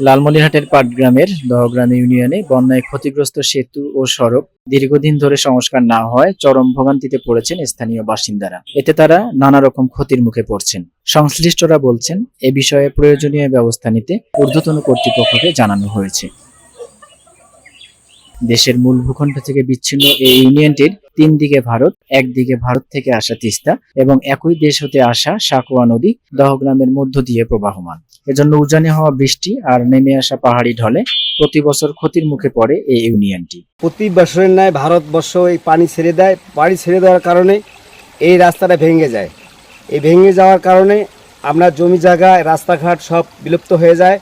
লালমনিরহাটের পাটগ্রামের দহগ্রাম ইউনিয়নে বন্যায় ক্ষতিগ্রস্ত সেতু ও সড়ক দীর্ঘদিন ধরে সংস্কার না হওয়ায় চরম ভোগান্তিতে পড়েছেন স্থানীয় বাসিন্দারা। এতে তারা নানা রকম ক্ষতির মুখে পড়ছেন। সংশ্লিষ্টরা বলছেন, এ বিষয়ে প্রয়োজনীয় ব্যবস্থা নিতে ঊর্ধ্বতন কর্তৃপক্ষকে জানানো হয়েছে। দেশের মূল ভূখণ্ড থেকে বিচ্ছিন্ন এই ইউনিয়নটির তিন দিকে ভারত, একদিকে ভারত থেকে আসা তিস্তা এবং একই দেশ হতে আসা সাকুয়া নদী দহগ্রামের মধ্য দিয়ে প্রবাহমান। এজন্য উজানে হওয়া বৃষ্টি আর নেমে আসা পাহাড়ি ঢলে প্রতি বছর ক্ষতির মুখে পড়ে এই ইউনিয়নটি। প্রতি বছরের ন্যায় ভারতবর্ষ এই পানি ছেড়ে দেয়। পানি ছেড়ে দেওয়ার কারণে এই রাস্তাটা ভেঙে যায়। এই ভেঙে যাওয়ার কারণে আমরা জমি জায়গা, রাস্তাঘাট সব বিলুপ্ত হয়ে যায়,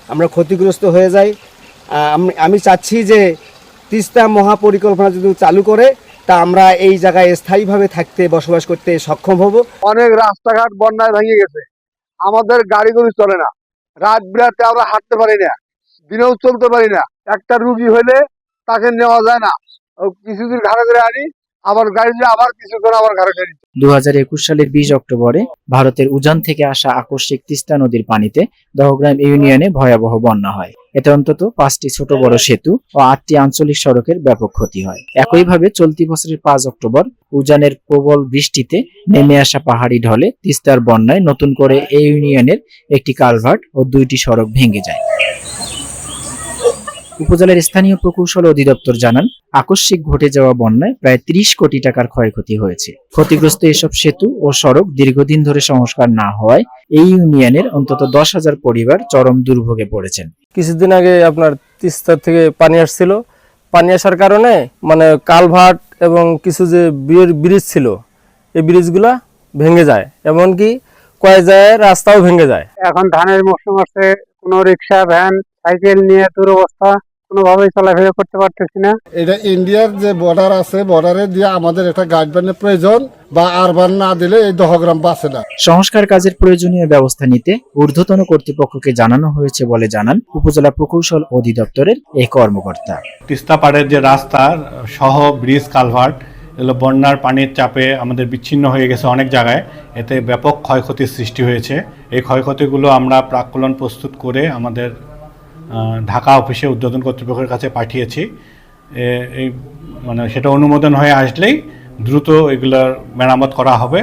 আমরা ক্ষতিগ্রস্ত হয়ে যাই। আমি চাচ্ছি যে তিস্তা মহাপরিকল্পনা যদি চালু করে তা আমরা এই জায়গায় স্থায়ীভাবে থাকতে, বসবাস করতে সক্ষম হব। অনেক রাস্তাঘাট বন্যায় ভেঙে গেছে, আমাদের গাড়িগুলি চলে না, রাত বিরাতে আমরা হাঁটতে পারি না, দিনেও চলতে পারি না। একটা রুগী হলে তাকে নেওয়া যায় না, কিছুদিন ঘাড়ে করে আনি, আবার গাড়ি দিয়ে আবার কিছুক্ষণ আবার ঘাড়ে করে। 2021 সালের 20 অক্টোবরে ভারতের উজান থেকে আসা আকস্মিক তিস্তা নদীর পানিতে দহগ্রাম ইউনিয়নে ভয়াবহ বন্যা হয়। এতে অন্তত 5টি ছোট বড় সেতু ও 8টি আঞ্চলিক সড়কের ব্যাপক ক্ষতি হয়। একইভাবে চলতি বছরের 5 অক্টোবর উজানের প্রবল বৃষ্টিতে নেমে আসা পাহাড়ি ঢলে তিস্তার বন্যায় নতুন করে এই ইউনিয়নের একটি কালভার্ট ও 2টি সড়ক ভেঙে যায়। উপজেলার স্থানীয় প্রকৌশল অধিদপ্তর জানান, আকস্মিক ঘটে যাওয়া বন্যায় প্রায় 30 কোটি টাকার ক্ষয়ক্ষতি হয়েছে। ক্ষতিগ্রস্ত এসব সেতু ও সড়ক দীর্ঘদিন ধরে সংস্কার না হওয়ায় এই ইউনিয়নের অন্তত 10,000 পরিবার চরম দুর্ভোগে পড়েছেন। কিছুদিন আগে আপনার তিস্তা থেকে পানি আসছিল, পানি আসার কারণে কালভার্ট এবং কিছু যে ব্রিজ ছিল, এই ব্রিজগুলা ভেঙে যায়, এমনকি কয়েক জায়গায় রাস্তাও ভেঙে যায়। এখন ধানের মৌসুম আসছে, কোনো রিক্সা, ভ্যান, সাইকেল নিয়ে দুরবস্থা, কোনোভাবেই চলাফেরা করতে পারতেছি না। এটা ইন্ডিয়ার যে বর্ডার আছে, বর্ডারে দিয়ে আমাদের একটা গাইডলাইনের প্রয়োজন, বা আরবান না দিলে এই দহগ্রাম বাঁচে না। সংস্কার কাজের প্রয়োজনীয় ব্যবস্থা নিতে ঊর্ধ্বতন কর্তৃপক্ষকে জানানো হয়েছে বলে জানান উপজেলা প্রকৌশল অধিদপ্তরের এই কর্মকর্তা। তিস্তা পাড়ের যে রাস্তা সহ ব্রিজ, কালভার্ট, এগুলো বন্যার পানির চাপে আমাদের বিচ্ছিন্ন হয়ে গেছে অনেক জায়গায়। এতে ব্যাপক ক্ষয়ক্ষতির সৃষ্টি হয়েছে। এই ক্ষয়ক্ষতিগুলো আমরা প্রাক্কলন প্রস্তুত করে আমাদের ঢাকা অফিসে ঊর্ধ্বতন কর্তৃপক্ষের কাছে পাঠিয়েছি। সেটা অনুমোদন হয়ে আসলেই দ্রুত এগুলোর মেরামত করা হবে।